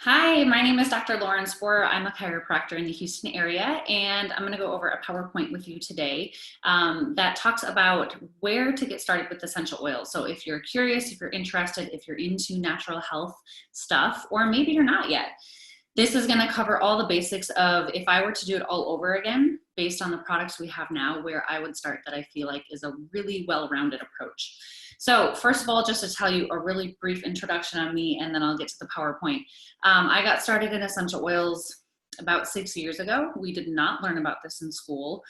Hi, my name is Dr. Lauren Sporer. I'm a chiropractor in the Houston area, and I'm going to go over a PowerPoint with you today that talks about where to get started with essential oils. So if you're curious, if you're interested, if you're into natural health stuff, or maybe you're not yet, this is going to cover all the basics of if I were to do it all over again, based on the products we have now, where I would start that I feel like is a really well-rounded approach. So first of all, just to tell you a really brief introduction on me, and then I'll get to the PowerPoint. I got started in essential oils about 6 years ago. We did not learn about this in school.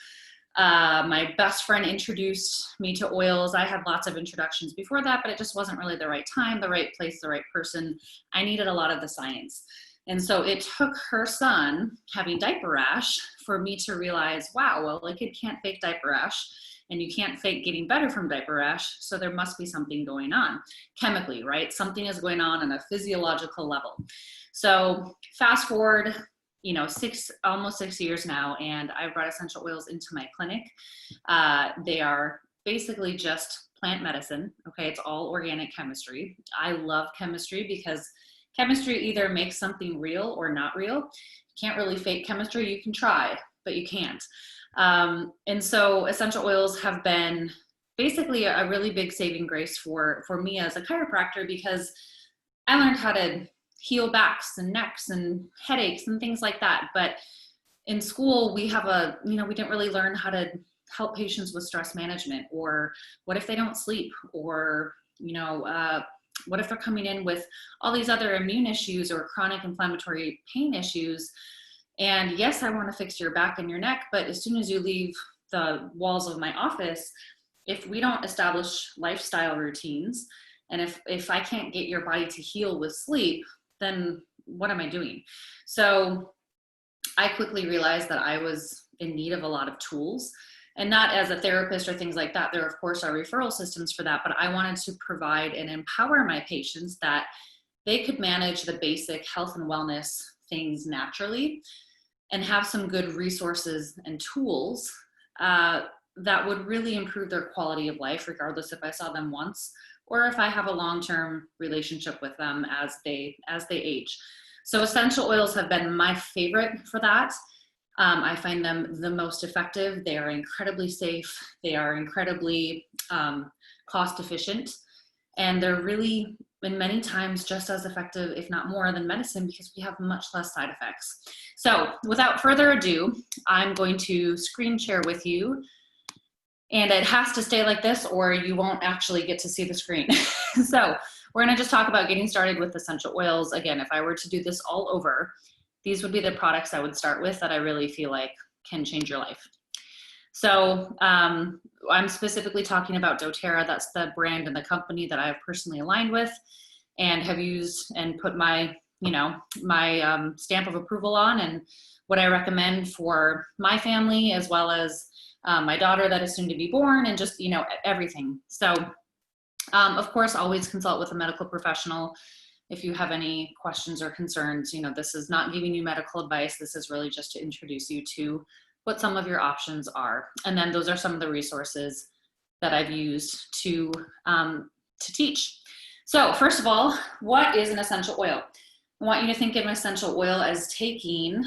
My best friend introduced me to oils. I had lots of introductions before that, but it just wasn't really the right time, the right place, the right person. I needed a lot of the science. And so it took her son having diaper rash for me to realize, wow, well, a kid can't fake diaper rash, and you can't fake getting better from diaper rash, so there must be something going on chemically, right? Something is going on a physiological level. So fast forward, almost 6 years now, and I brought essential oils into my clinic. They are basically just plant medicine, okay? It's all organic chemistry. I love chemistry because chemistry either makes something real or not real. You can't really fake chemistry. You can try, but you can't. And so essential oils have been basically a really big saving grace for me as a chiropractor, because I learned how to heal backs and necks and headaches and things like that. But in school, we didn't really learn how to help patients with stress management, or what if they don't sleep, or, what if they're coming in with all these other immune issues or chronic inflammatory pain issues. And yes, I want to fix your back and your neck, but as soon as you leave the walls of my office, if we don't establish lifestyle routines, and if I can't get your body to heal with sleep, then what am I doing? So I quickly realized that I was in need of a lot of tools, and not as a therapist or things like that. There, of course, are referral systems for that, but I wanted to provide and empower my patients that they could manage the basic health and wellness things naturally, and have some good resources and tools that would really improve their quality of life, regardless if I saw them once or if I have a long-term relationship with them as they age. So essential oils have been my favorite for that. I find them the most effective. They are incredibly safe. They are incredibly cost efficient. And they're really, in many times, just as effective, if not more, than medicine, because we have much less side effects. So without further ado, I'm going to screen share with you. And it has to stay like this, or you won't actually get to see the screen. So we're going to just talk about getting started with essential oils. Again, if I were to do this all over, these would be the products I would start with that I really feel like can change your life. So I'm specifically talking about doTERRA. That's the brand and the company that I've personally aligned with and have used and put my stamp of approval on, and what I recommend for my family, as well as my daughter that is soon to be born, and just, everything. So of course, always consult with a medical professional if you have any questions or concerns. This is not giving you medical advice. This is really just to introduce you to what some of your options are. And then those are some of the resources that I've used to teach. So first of all, what is an essential oil? I want you to think of an essential oil as taking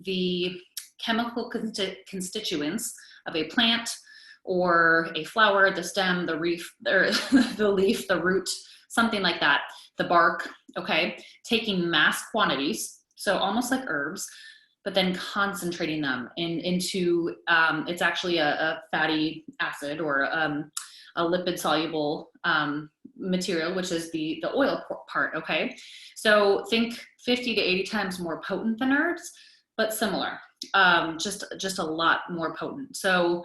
the chemical constituents of a plant or a flower, the stem, the leaf, the root, something like that, the bark, okay? Taking mass quantities, so almost like herbs, but then concentrating them into, it's actually a fatty acid, or a lipid soluble material, which is the oil part, okay? So think 50 to 80 times more potent than herbs, but similar, just a lot more potent. So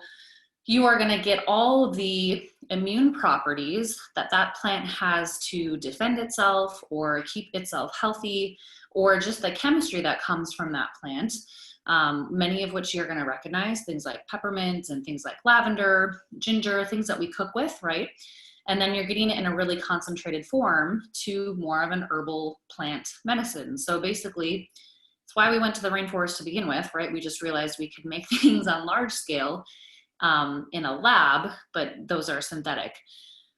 you are gonna get all of the immune properties that plant has to defend itself or keep itself healthy, or just the chemistry that comes from that plant, many of which you're gonna recognize, things like peppermint and things like lavender, ginger, things that we cook with, right? And then you're getting it in a really concentrated form to more of an herbal plant medicine. So basically, it's why we went to the rainforest to begin with, right? We just realized we could make things on large scale in a lab, but those are synthetic.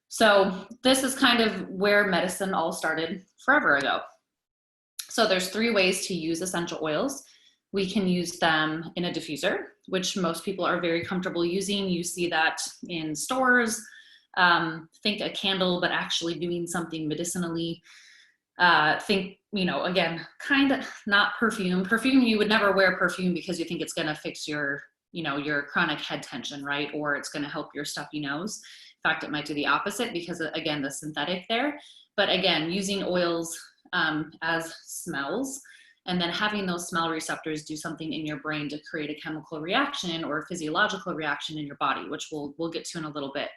So this is kind of where medicine all started forever ago. So there's 3 ways to use essential oils. We can use them in a diffuser, which most people are very comfortable using. You see that in stores. Think a candle, but actually doing something medicinally. Think, you know, again, kind of not perfume. Perfume, you would never wear perfume because you think it's going to fix your, you know, your chronic head tension, right? Or it's going to help your stuffy nose. In fact, it might do the opposite because, again, the synthetic there. But again, using oils as smells, and then having those smell receptors do something in your brain to create a chemical reaction or a physiological reaction in your body, which we'll get to in a little bit.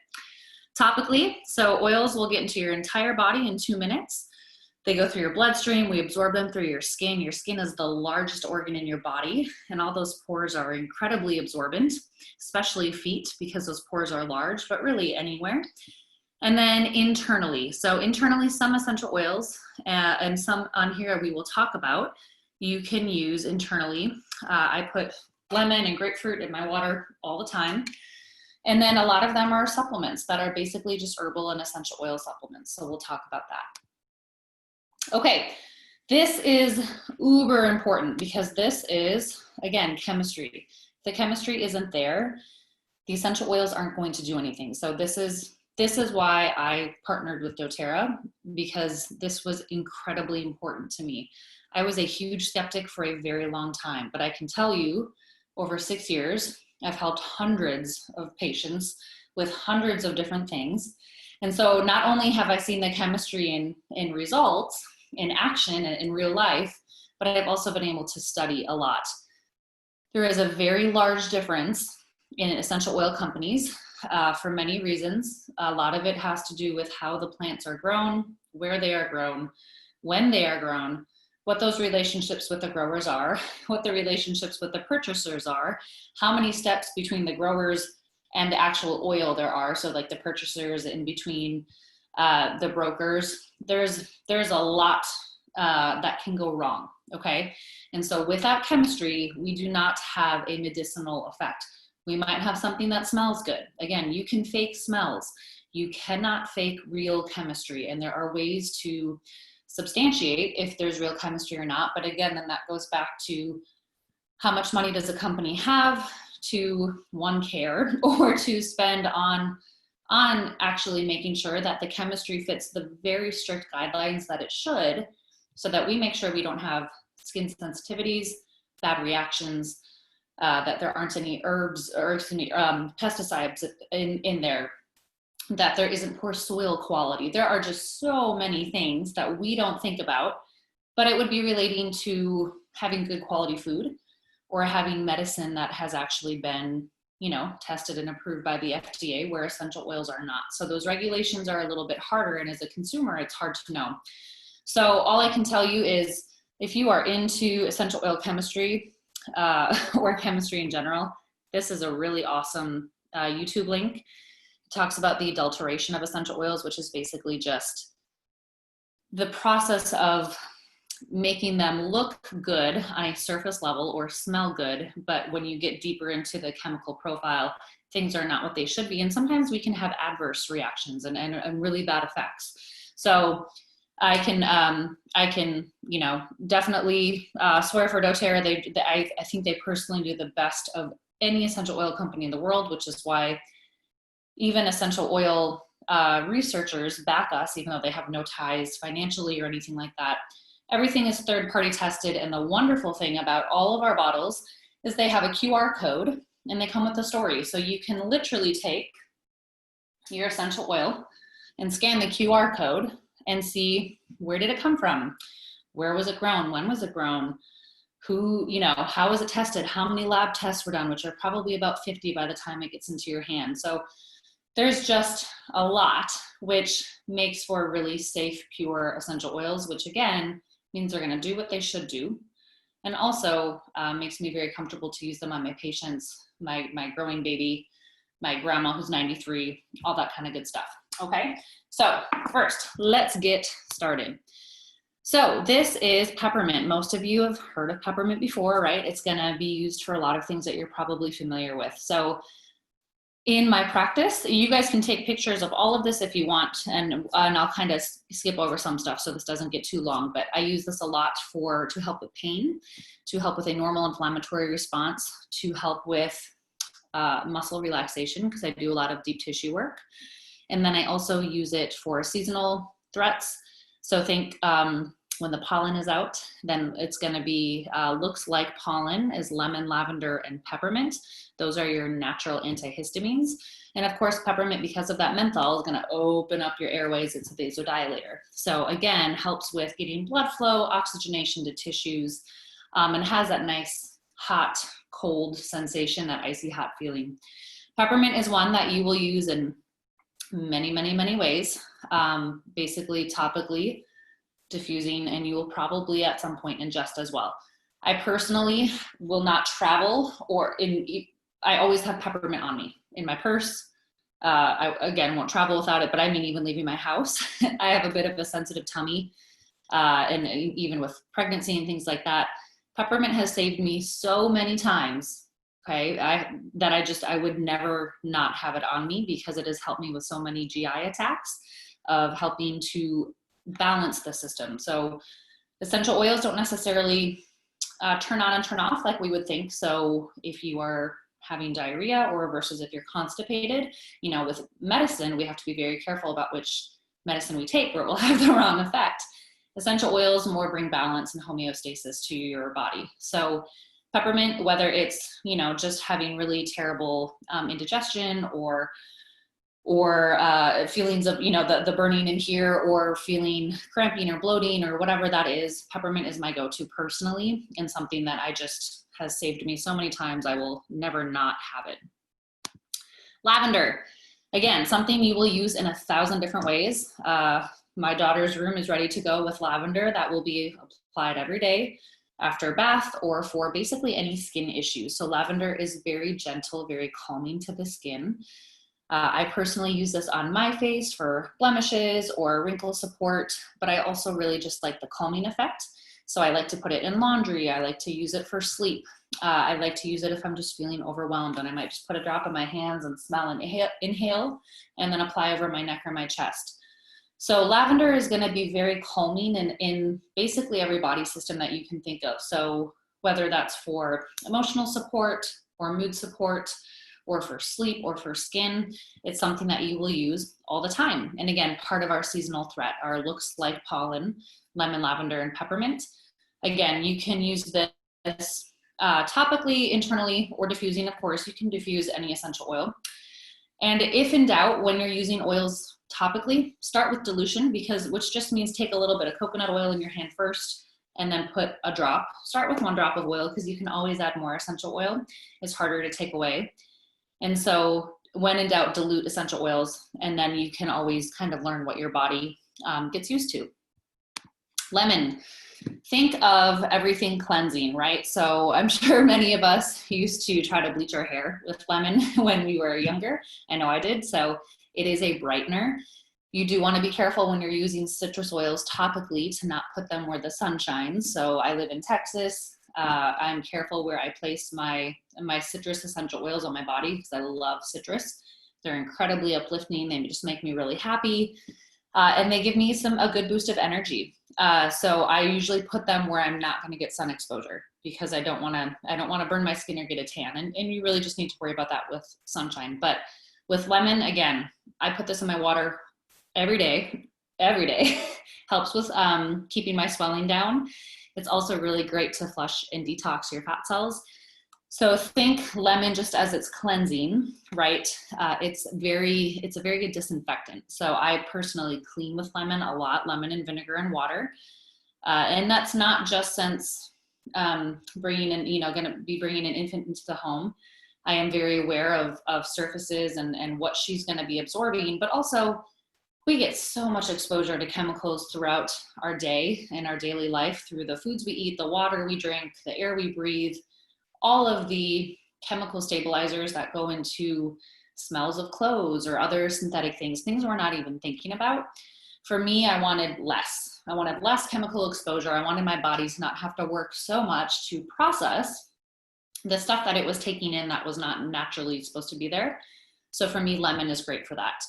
Topically, so oils will get into your entire body in 2 minutes. They go through your bloodstream, we absorb them through your skin. Your skin is the largest organ in your body, and all those pores are incredibly absorbent, especially feet because those pores are large, but really anywhere. And then internally, so internally some essential oils and some on here we will talk about, you can use internally. I put lemon and grapefruit in my water all the time. And then a lot of them are supplements that are basically just herbal and essential oil supplements. So we'll talk about that. Okay, this is uber important because this is, again, chemistry. If the chemistry isn't there, the essential oils aren't going to do anything. So this is why I partnered with doTERRA, because this was incredibly important to me. I was a huge skeptic for a very long time, but I can tell you over 6 years, I've helped hundreds of patients with hundreds of different things. And so not only have I seen the chemistry in results, in action, and in real life, but I've also been able to study a lot. There is a very large difference in essential oil companies for many reasons. A lot of it has to do with how the plants are grown, where they are grown, when they are grown, what those relationships with the growers are, what the relationships with the purchasers are, how many steps between the growers and the actual oil there are. So like the purchasers in between the brokers, there's a lot that can go wrong, okay? And so without chemistry, we do not have a medicinal effect. We might have something that smells good. Again, you can fake smells. You cannot fake real chemistry, and there are ways to substantiate if there's real chemistry or not. But again, then that goes back to how much money does a company have to, one, care, or to spend on actually making sure that the chemistry fits the very strict guidelines that it should, so that we make sure we don't have skin sensitivities, bad reactions, that there aren't any herbs or pesticides in there, that there isn't poor soil quality. There are just so many things that we don't think about, but it would be relating to having good quality food or having medicine that has actually been, you know, tested and approved by the FDA, where essential oils are not. So those regulations are a little bit harder, and as a consumer, it's hard to know. So all I can tell you is, if you are into essential oil chemistry or chemistry in general, this is a really awesome YouTube link. It talks about the adulteration of essential oils, which is basically just the process of making them look good on a surface level or smell good, but when you get deeper into the chemical profile, things are not what they should be. And sometimes we can have adverse reactions and really bad effects. So I can, you know, definitely swear for doTERRA. I think they personally do the best of any essential oil company in the world, which is why even essential oil researchers back us, even though they have no ties financially or anything like that. Everything is third-party tested, and the wonderful thing about all of our bottles is they have a QR code, and they come with a story. So you can literally take your essential oil and scan the QR code and see, where did it come from? Where was it grown? When was it grown? Who, you know, how was it tested? How many lab tests were done, which are probably about 50 by the time it gets into your hand. So there's just a lot, which makes for really safe, pure essential oils, which again, means they're gonna do what they should do. And also makes me very comfortable to use them on my patients, my growing baby, my grandma who's 93, all that kind of good stuff, okay? So first, let's get started. So this is peppermint. Most of you have heard of peppermint before, right? It's gonna be used for a lot of things that you're probably familiar with. So In my practice, you guys can take pictures of all of this if you want, and I'll kind of skip over some stuff so this doesn't get too long, but I use this a lot to help with pain, to help with a normal inflammatory response, to help with muscle relaxation, because I do a lot of deep tissue work. And then I also use it for seasonal threats. So think when the pollen is out, then it's going to be, looks like pollen is lemon, lavender, and peppermint. Those are your natural antihistamines. And of course, peppermint, because of that menthol, is going to open up your airways. It's a vasodilator. So again, helps with getting blood flow, oxygenation to tissues, and has that nice hot, cold sensation, that icy hot feeling. Peppermint is one that you will use in many, many, many ways. Basically, topically, diffusing, and you will probably at some point ingest as well. I personally will not travel, I always have peppermint on me in my purse. I, again, won't travel without it, but I mean, even leaving my house, I have a bit of a sensitive tummy, and even with pregnancy and things like that, peppermint has saved me so many times, okay, I would never not have it on me, because it has helped me with so many GI attacks, of helping to balance the system. So essential oils don't necessarily turn on and turn off like we would think. So if you are having diarrhea, or versus if you're constipated, you know, with medicine, we have to be very careful about which medicine we take, or it will have the wrong effect. Essential oils more bring balance and homeostasis to your body. So peppermint, whether it's, you know, just having really terrible indigestion, or feelings of, you know, the burning in here, or feeling cramping or bloating or whatever that is, peppermint is my go-to personally, and something that has saved me so many times. I will never not have it. Lavender, again, something you will use in 1,000 different ways. My daughter's room is ready to go with lavender that will be applied every day after a bath, or for basically any skin issues. So lavender is very gentle, very calming to the skin. I personally use this on my face for blemishes or wrinkle support, but I also really just like the calming effect. So I like to put it in laundry. I like to use it for sleep. I like to use it if I'm just feeling overwhelmed, and I might just put a drop in my hands and smell and inhale, and then apply over my neck or my chest. So lavender is going to be very calming in basically every body system that you can think of. So whether that's for emotional support or mood support, or for sleep, or for skin, it's something that you will use all the time. And again, part of our seasonal threat are looks like pollen, lemon, lavender, and peppermint. Again, you can use this topically, internally, or diffusing. Of course, you can diffuse any essential oil. And if in doubt, when you're using oils topically, start with dilution, which just means take a little bit of coconut oil in your hand first, and then put a drop. Start with 1 drop of oil, because you can always add more essential oil. It's harder to take away. And so when in doubt, dilute essential oils, and then you can always kind of learn what your body gets used to. Lemon. Think of everything cleansing, right? So I'm sure many of us used to try to bleach our hair with lemon when we were younger. I know I did. So it is a brightener. You do want to be careful when you're using citrus oils topically to not put them where the sun shines. So I live in Texas. I'm careful where I place my citrus essential oils on my body, because I love citrus. They're incredibly uplifting. They just make me really happy. And they give me a good boost of energy. So I usually put them where I'm not going to get sun exposure, because I don't want to burn my skin or get a tan. And you really just need to worry about that with sunshine. But with lemon, again, I put this in my water every day, helps with keeping my swelling down. It's also really great to flush and detox your fat cells. So think lemon just as it's cleansing, right? It's a very good disinfectant. So I personally clean with lemon a lot, lemon and vinegar and water. And that's not just since bringing in, going to be bringing an infant into the home. I am very aware of surfaces and what she's going to be absorbing, but also we get so much exposure to chemicals throughout our day and our daily life, through the foods we eat, the water we drink, the air we breathe, all of the chemical stabilizers that go into smells of clothes or other synthetic things we're not even thinking about. For me, I wanted less. I wanted less chemical exposure. I wanted my body to not have to work so much to process the stuff that it was taking in that was not naturally supposed to be there. So for me, lemon is great for that.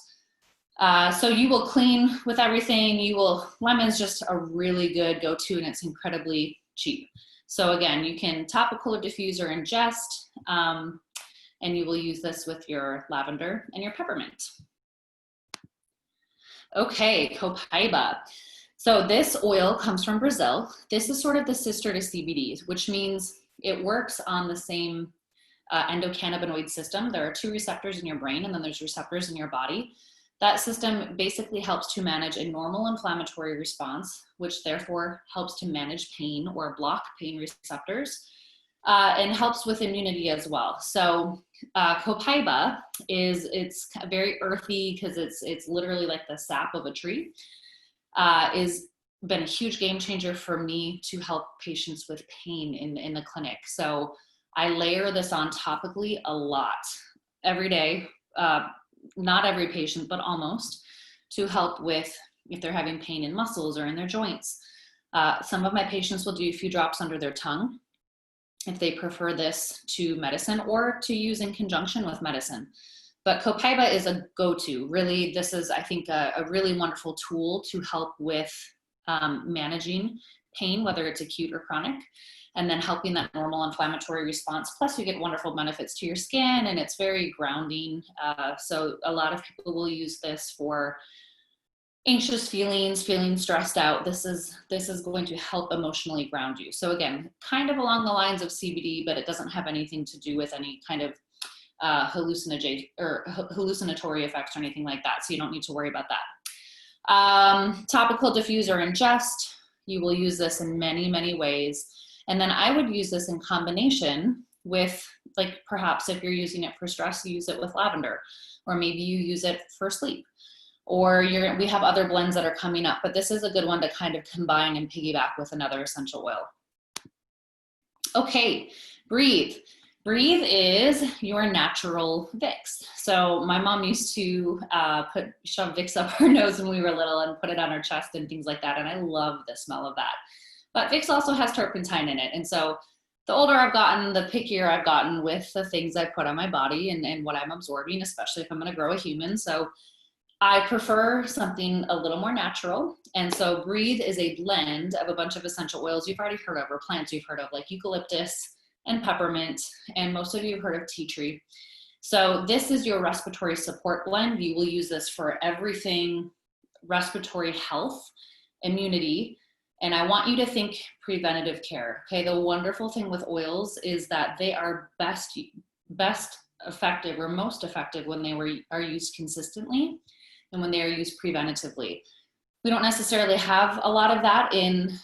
So you will clean with everything. Lemon's just a really good go-to, and it's incredibly cheap. So again, you can topical or diffuse or ingest, and you will use this with your lavender and your peppermint. Okay, Copaiba. So this oil comes from Brazil. This is sort of the sister to CBD, which means it works on the same endocannabinoid system. There are 2 receptors in your brain, and then there's receptors in your body. That system basically helps to manage a normal inflammatory response, which therefore helps to manage pain or block pain receptors, and helps with immunity as well. So Copaiba it's very earthy because it's literally like the sap of a tree. Is been a huge game changer for me to help patients with pain in the clinic. So I layer this on topically a lot every day, not every patient, but almost, to help with if they're having pain in muscles or in their joints. Some of my patients will do a few drops under their tongue if they prefer this to medicine or to use in conjunction with medicine. But Copaiba is a go-to. Really, this is, I think, a really wonderful tool to help with managing pain, whether it's acute or chronic, and then helping that normal inflammatory response. Plus, you get wonderful benefits to your skin, and it's very grounding. So a lot of people will use this for anxious feelings, feeling stressed out. This is going to help emotionally ground you. So again, kind of along the lines of CBD, but it doesn't have anything to do with any kind of hallucinatory effects or anything like that. So you don't need to worry about that. Topical, diffuse, or ingest. You will use this in many, many ways. And then I would use this in combination with, like, perhaps if you're using it for stress, you use it with lavender, or maybe you use it for sleep, or we have other blends that are coming up, but this is a good one to kind of combine and piggyback with another essential oil. Okay, breathe. Breathe is your natural Vicks. So my mom used to shove Vicks up her nose when we were little and put it on her chest and things like that, and I love the smell of that. But Vicks also has turpentine in it, and so the older I've gotten, the pickier I've gotten with the things I put on my body and what I'm absorbing, especially if I'm gonna grow a human. So I prefer something a little more natural. And so Breathe is a blend of a bunch of essential oils you've already heard of, or plants you've heard of, like eucalyptus and peppermint, and most of you have heard of tea tree. So this is your respiratory support blend. You will use this for everything respiratory health, immunity, and I want you to think preventative care. Okay, the wonderful thing with oils is that they are best effective, or most effective, when they are used consistently and when they are used preventatively. We don't necessarily have a lot of that in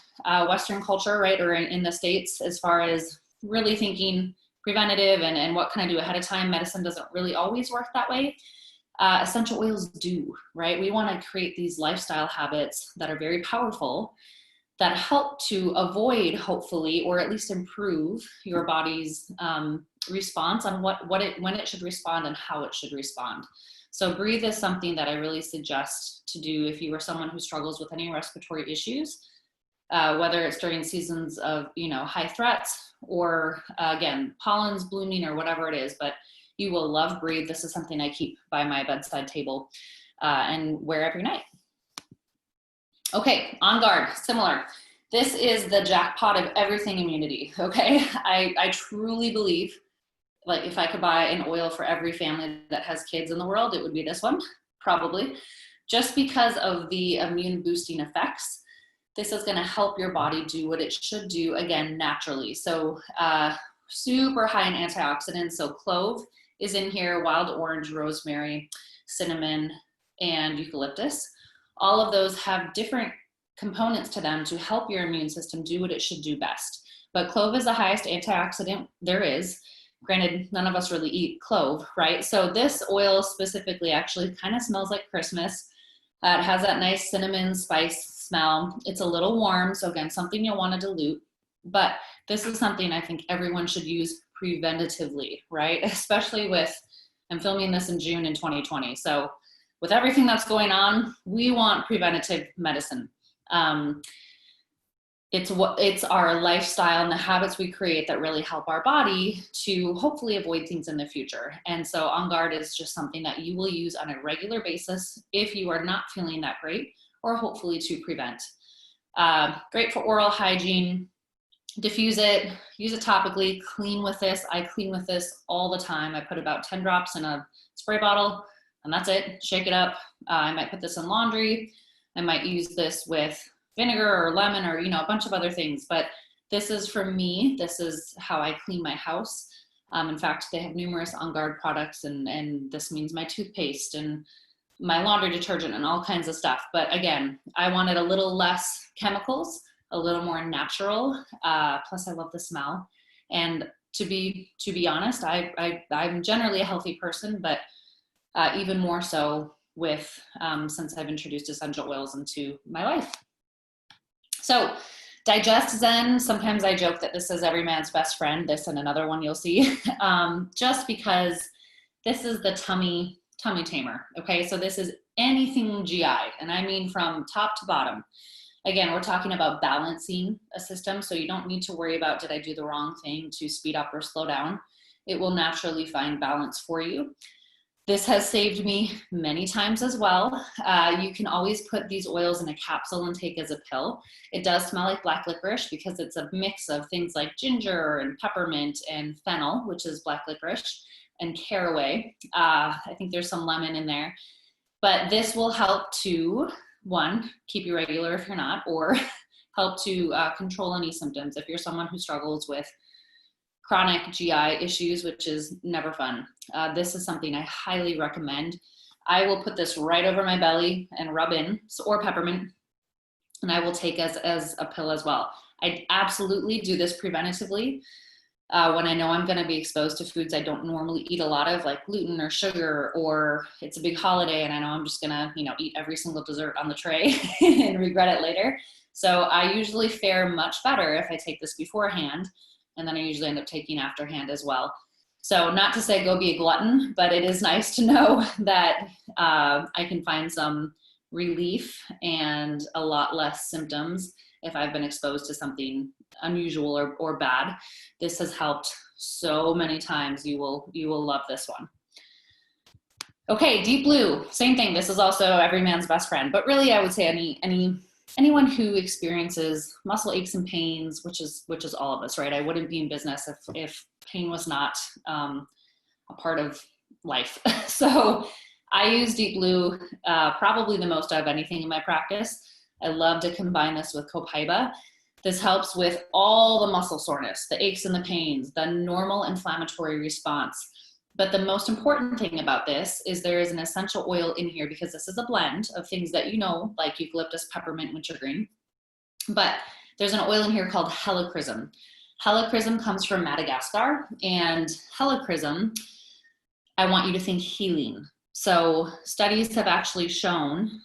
Western culture, right, or in the States, as far as really thinking preventative and what can I do ahead of time. Medicine doesn't really always work that way. Essential oils do, right? We want to create these lifestyle habits that are very powerful, that help to avoid, hopefully, or at least improve your body's response on when it should respond and how it should respond. So Breathe is something that I really suggest to do if you are someone who struggles with any respiratory issues, whether it's during seasons of high threats, or again, pollen's blooming, or whatever it is. But you will love Breathe. This is something I keep by my bedside table and wear every night. Okay, On Guard, similar. This is the jackpot of everything immunity, okay? I truly believe, like, if I could buy an oil for every family that has kids in the world, it would be this one, probably. Just because of the immune boosting effects, this is gonna help your body do what it should do, again, naturally. So super high in antioxidants. So clove is in here, wild orange, rosemary, cinnamon, and eucalyptus. All of those have different components to them to help your immune system do what it should do best. But clove is the highest antioxidant there is. Granted, none of us really eat clove, right? So this oil specifically actually kind of smells like Christmas. It has that nice cinnamon spice smell. It's a little warm, so again, something you'll want to dilute. But this is something I think everyone should use preventatively, right? Especially with, I'm filming this in June in 2020. So with everything that's going on, we want preventative medicine. it's our lifestyle and the habits we create that really help our body to hopefully avoid things in the future. And so On Guard is just something that you will use on a regular basis if you are not feeling that great, or hopefully to prevent. Great for oral hygiene. Diffuse it, use it topically, clean with this. I clean with this all the time. I put about 10 drops in a spray bottle and that's it. Shake it up. I might put this in laundry. I might use this with vinegar or lemon or, a bunch of other things. But this is for me, this is how I clean my house. In fact, they have numerous On Guard products and this means my toothpaste and my laundry detergent and all kinds of stuff. But again, I wanted a little less chemicals, a little more natural. Plus I love the smell. And to be honest, I'm generally a healthy person, but even more so with, since I've introduced essential oils into my life. So Digest Zen, sometimes I joke that this is every man's best friend, this and another one you'll see, just because this is the tummy tamer, okay? So this is anything GI, and I mean from top to bottom. Again, we're talking about balancing a system, so you don't need to worry about, did I do the wrong thing to speed up or slow down? It will naturally find balance for you. This has saved me many times as well. You can always put these oils in a capsule and take as a pill. It does smell like black licorice because it's a mix of things like ginger and peppermint and fennel, which is black licorice, and caraway. I think there's some lemon in there. But this will help to, one, keep you regular if you're not, or help to control any symptoms if you're someone who struggles with chronic GI issues, which is never fun. This is something I highly recommend. I will put this right over my belly and rub in, or peppermint, and I will take as a pill as well. I absolutely do this preventatively when I know I'm going to be exposed to foods I don't normally eat a lot of, like gluten or sugar, or it's a big holiday and I know I'm just going to, eat every single dessert on the tray and regret it later. So I usually fare much better if I take this beforehand. And then I usually end up taking afterhand as well. So not to say go be a glutton, but it is nice to know that I can find some relief and a lot less symptoms if I've been exposed to something unusual or bad. This has helped so many times. You will love this one. Okay, Deep Blue, same thing. This is also every man's best friend, but really I would say anyone who experiences muscle aches and pains, which is all of us, right? I wouldn't be in business if pain was not a part of life. So I use Deep Blue probably the most out of anything in my practice. I love to combine this with Copaiba. This helps with all the muscle soreness, the aches and the pains, the normal inflammatory response. But the most important thing about this is there is an essential oil in here because this is a blend of things that like eucalyptus, peppermint, wintergreen. But there's an oil in here called helichrysum. Helichrysum comes from Madagascar, and helichrysum, I want you to think healing. So studies have actually shown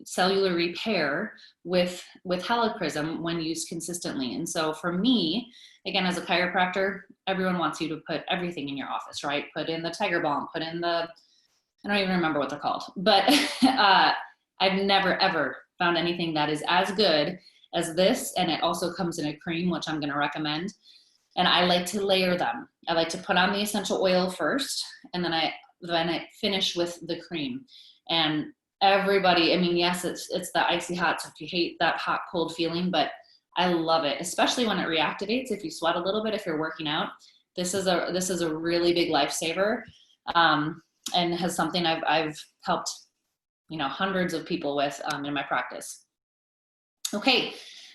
cellular repair with helichrysum when used consistently. And so for me, again, as a chiropractor, everyone wants you to put everything in your office, right? Put in the tiger balm, put in I don't even remember what they're called, but I've never ever found anything that is as good as this. And it also comes in a cream, which I'm going to recommend. And I like to layer them. I like to put on the essential oil first, and then I finish with the cream. And everybody, yes, it's the icy hot. So if you hate that hot, cold feeling, but I love it, especially when it reactivates. If you sweat a little bit, if you're working out, this is a really big lifesaver, and has something I've helped, hundreds of people with in my practice. Okay,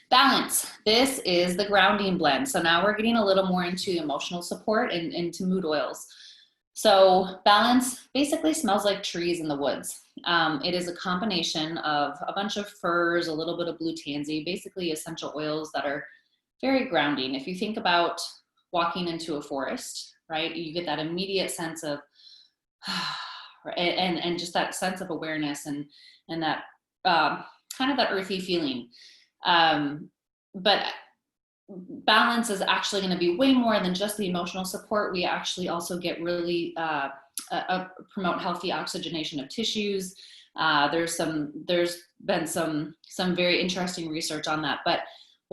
balance. This is the grounding blend. So now we're getting a little more into emotional support and into mood oils. So balance basically smells like trees in the woods. It is a combination of a bunch of firs, a little bit of blue tansy, basically essential oils that are very grounding. If you think about walking into a forest, right, you get that immediate sense of, and just that sense of awareness and that kind of that earthy feeling. But balance is actually going to be way more than just the emotional support. We actually also get really promote healthy oxygenation of tissues. There's been some very interesting research on that. But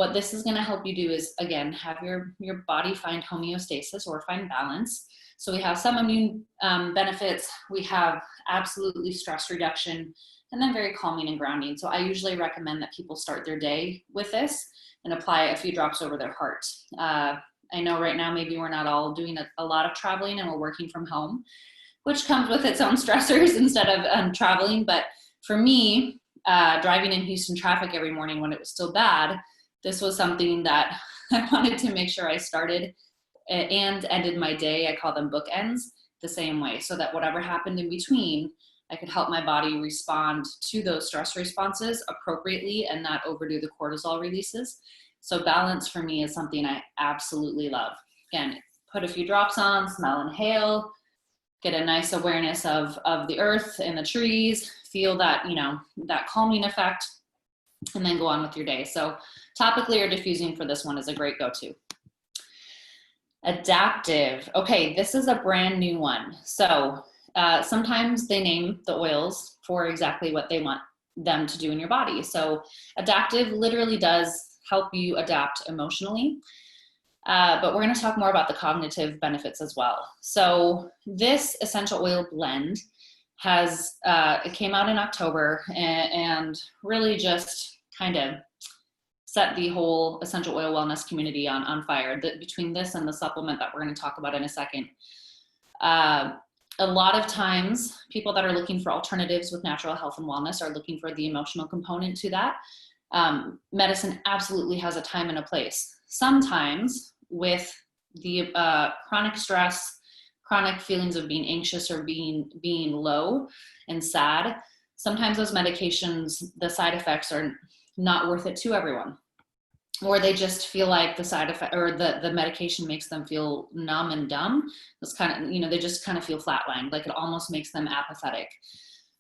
What this is going to help you do is, again, have your body find homeostasis or find balance. So we have some immune benefits. We have absolutely stress reduction, and then very calming and grounding. So I usually recommend that people start their day with this and apply a few drops over their heart. I know right now maybe we're not all doing a lot of traveling and we're working from home, which comes with its own stressors instead of traveling. But for me, driving in Houston traffic every morning when it was still bad, this was something that I wanted to make sure I started and ended my day. I call them bookends, the same way, so that whatever happened in between, I could help my body respond to those stress responses appropriately and not overdo the cortisol releases. So balance for me is something I absolutely love. Again, put a few drops on, smell, inhale, get a nice awareness of the earth and the trees, feel that, that calming effect, and then go on with your day. So topically or diffusing for this one is a great go-to. Adaptive. Okay, this is a brand new one. So sometimes they name the oils for exactly what they want them to do in your body. So adaptive literally does help you adapt emotionally. But we're going to talk more about the cognitive benefits as well. So this essential oil blend it came out in October and really just kind of set the whole essential oil wellness community on fire. Between this and the supplement that we're going to talk about in a second. A lot of times people that are looking for alternatives with natural health and wellness are looking for the emotional component to that. Medicine absolutely has a time and a place. Sometimes with the chronic stress, chronic feelings of being anxious or being low and sad, sometimes those medications, the side effects are not worth it to everyone. Or they just feel like the side effect or the medication makes them feel numb and dumb. It's kind of, they just kind of feel flatlined, like it almost makes them apathetic.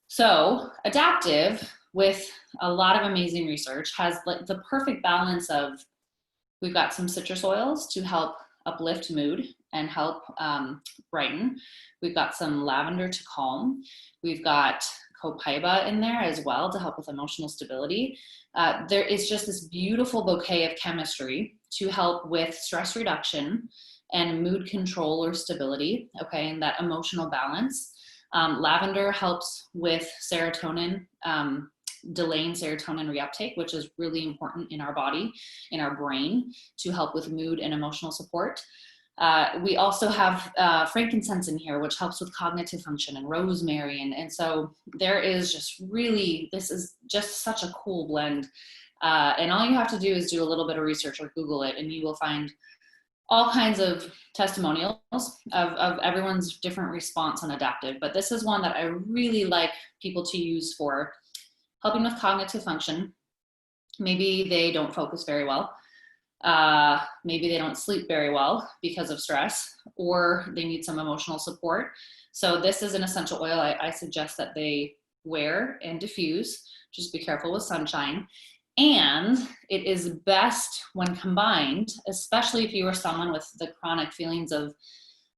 So adaptive, with a lot of amazing research, has like the perfect balance of, we've got some citrus oils to help uplift mood and help brighten. We've got some lavender to calm. We've got Copaiba in there as well to help with emotional stability. There is just this beautiful bouquet of chemistry to help with stress reduction and mood control or stability, okay, and that emotional balance. Lavender helps with serotonin, delaying serotonin reuptake, which is really important in our body, in our brain, to help with mood and emotional support. We also have frankincense in here, which helps with cognitive function, and rosemary. And so there is just really, this is just such a cool blend. And all you have to do is do a little bit of research or Google it, and you will find all kinds of testimonials of everyone's different response on adaptive. But this is one that I really like people to use for helping with cognitive function. Maybe they don't focus very well. Maybe they don't sleep very well because of stress, or they need some emotional support. So this is an essential oil I suggest that they wear and diffuse. Just be careful with sunshine. And it is best when combined, especially if you are someone with the chronic feelings of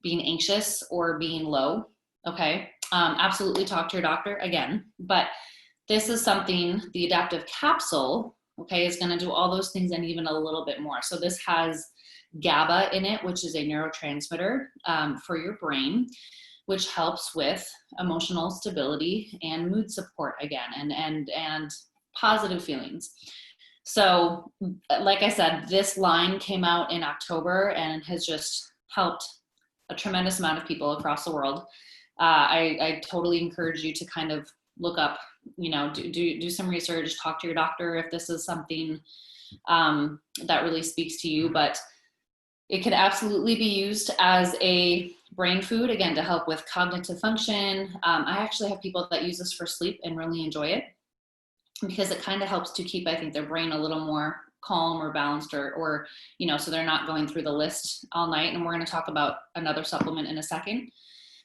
being anxious or being low. Okay, absolutely talk to your doctor again. But this is something, the adaptive capsule, okay, is going to do all those things and even a little bit more. So this has GABA in it, which is a neurotransmitter for your brain, which helps with emotional stability and mood support again, and positive feelings. So like I said, this line came out in October and has just helped a tremendous amount of people across the world. I totally encourage you to kind of look up, do some research, talk to your doctor if this is something that really speaks to you. But it could absolutely be used as a brain food, again, to help with cognitive function. I actually have people that use this for sleep and really enjoy it, because it kind of helps to keep, I think, their brain a little more calm or balanced, or so they're not going through the list all night. And we're going to talk about another supplement in a second.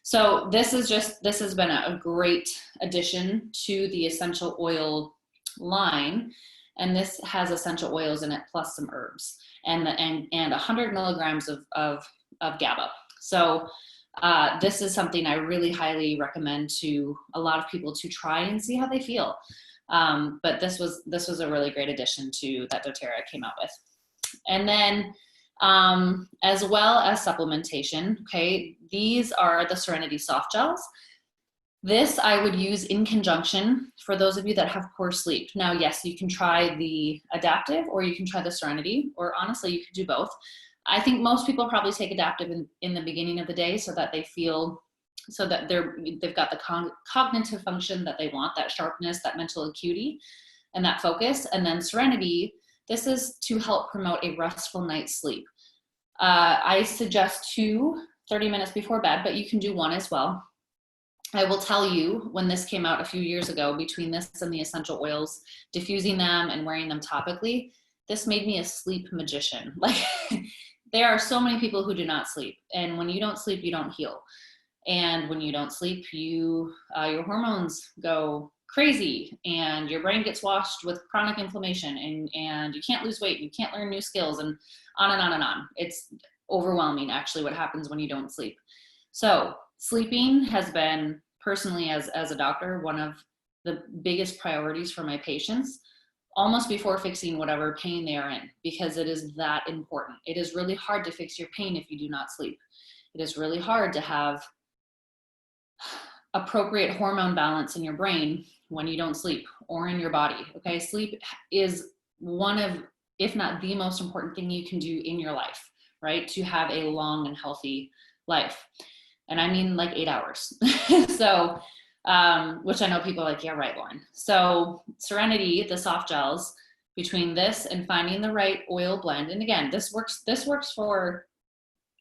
So this has been a great addition to the essential oil line. And this has essential oils in it, plus some herbs, and 100 milligrams of GABA. So this is something I really highly recommend to a lot of people to try and see how they feel. But this was a really great addition to that doTERRA came out with. And then as well as supplementation, okay, these are the Serenity Soft Gels. This I would use in conjunction for those of you that have poor sleep. Now, yes, you can try the Adaptive or you can try the Serenity, or honestly, you could do both. I think most people probably take Adaptive in the beginning of the day so that they feel, so that they've got the cognitive function that they want, that sharpness, that mental acuity, and that focus. And then Serenity, this is to help promote a restful night's sleep. I suggest 2 30 minutes before bed, but you can do 1 as well. I will tell you, when this came out a few years ago, between this and the essential oils, diffusing them and wearing them topically, this made me a sleep magician. Like, there are so many people who do not sleep. And when you don't sleep, you don't heal. And when you don't sleep, your hormones go crazy and your brain gets washed with chronic inflammation, and you can't lose weight, you can't learn new skills, and on and on and on. It's overwhelming, actually, what happens when you don't sleep. So sleeping has been, personally, as a doctor, one of the biggest priorities for my patients, almost before fixing whatever pain they are in, because it is that important. It is really hard to fix your pain if you do not sleep. It is really hard to have appropriate hormone balance in your brain when you don't sleep, or in your body, okay? Sleep is one of, if not the most important thing you can do in your life, right? To have a long and healthy life. And I mean like 8 hours. So, which I know people are like, yeah, right, Lauren. So Serenity, the soft gels, between this and finding the right oil blend, and again, this works for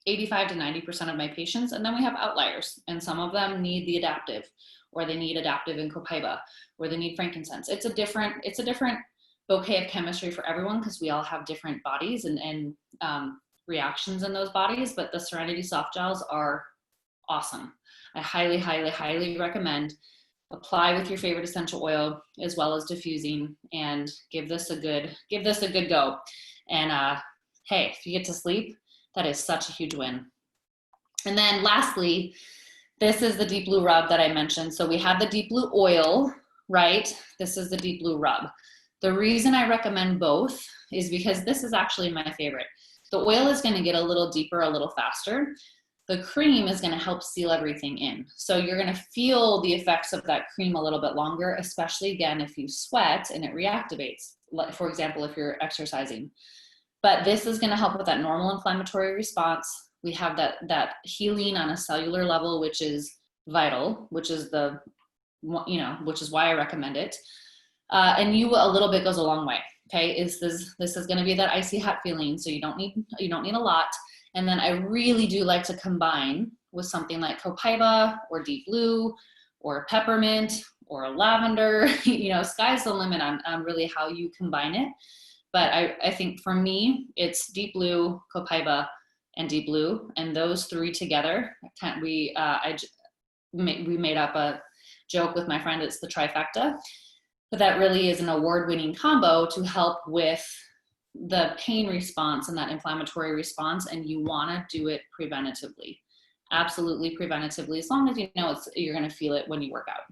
85 to 90% of my patients. And then we have outliers, and some of them need the Adaptive, or they need Adaptive and Copaiba, or they need frankincense. It's a different bouquet of chemistry for everyone, because we all have different bodies and reactions in those bodies. But the Serenity Soft Gels are awesome. I highly, highly, highly recommend. Apply with your favorite essential oil, as well as diffusing, and give this a good go. And hey, if you get to sleep, that is such a huge win. And then lastly, this is the Deep Blue Rub that I mentioned. So we have the Deep Blue Oil, right? This is the Deep Blue Rub. The reason I recommend both is because this is actually my favorite. The oil is going to get a little deeper, a little faster. The cream is going to help seal everything in. So you're going to feel the effects of that cream a little bit longer, especially, again, if you sweat and it reactivates, like, for example, if you're exercising. But this is going to help with that normal inflammatory response. We have that healing on a cellular level, which is vital, which is which is why I recommend it. And a little bit goes a long way. Okay, this is going to be that icy hot feeling, so you don't need a lot. And then I really do like to combine with something like Copaiba, or Deep Blue, or Peppermint, or Lavender. Sky's the limit on really how you combine it. But I think for me, it's Deep Blue, Copaiba, and Deep Blue, and those 3 together. We made up a joke with my friend, it's the trifecta, but that really is an award-winning combo to help with the pain response and that inflammatory response. And you want to do it preventatively, absolutely preventatively, as long as you're going to feel it when you work out.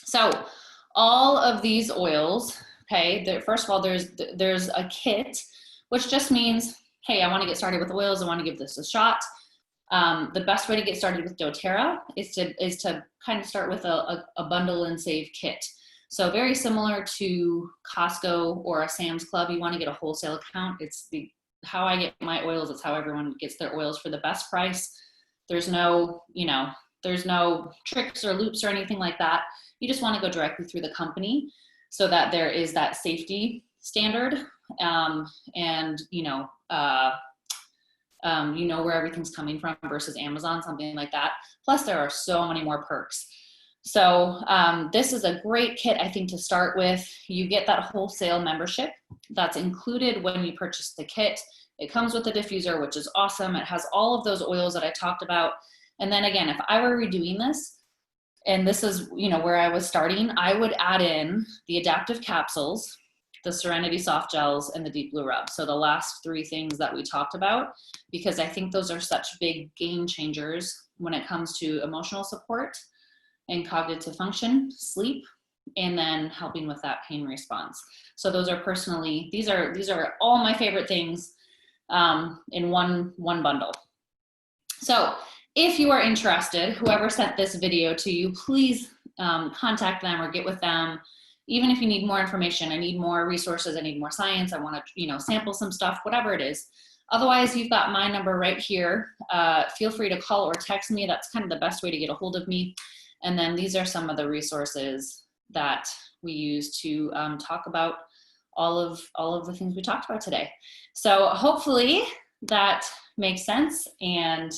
So all of these oils, okay, first of all, there's a kit, which just means, hey, I want to get started with oils, I want to give this a shot. The best way to get started with doTERRA is to kind of start with a bundle and save kit. So very similar to Costco or a Sam's Club. You want to get a wholesale account. It's how I get my oils. It's how everyone gets their oils for the best price. There's no tricks or loops or anything like that. You just want to go directly through the company, so that there is that safety standard, and where everything's coming from versus Amazon, something like that. Plus, there are so many more perks. So this is a great kit, I think, to start with. You get that wholesale membership that's included when you purchase the kit. It comes with a diffuser, which is awesome. It has all of those oils that I talked about. And then again, if I were redoing this, and this is where I was starting, I would add in the Adaptive Capsules, the Serenity Soft Gels, and the Deep Blue Rub. So the last 3 things that we talked about, because I think those are such big game changers when it comes to emotional support and cognitive function, sleep, and then helping with that pain response. So those are personally, these are all my favorite things in one bundle. So if you are interested, whoever sent this video to you, please contact them or get with them. Even if you need more information, I need more resources, I need more science, I want to, sample some stuff, whatever it is. Otherwise, you've got my number right here. Feel free to call or text me. That's kind of the best way to get a hold of me. And then these are some of the resources that we use to talk about all of the things we talked about today. So hopefully that makes sense and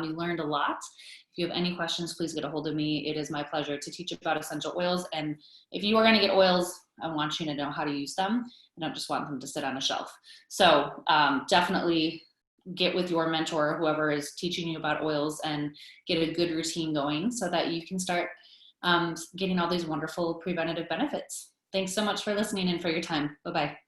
you learned a lot. If you have any questions, please get a hold of me. It is my pleasure to teach about essential oils. And if you are going to get oils, I want you to know how to use them. I don't just want them to sit on a shelf. So definitely get with your mentor or whoever is teaching you about oils and get a good routine going so that you can start getting all these wonderful preventative benefits. Thanks so much for listening and for your time. Bye-bye.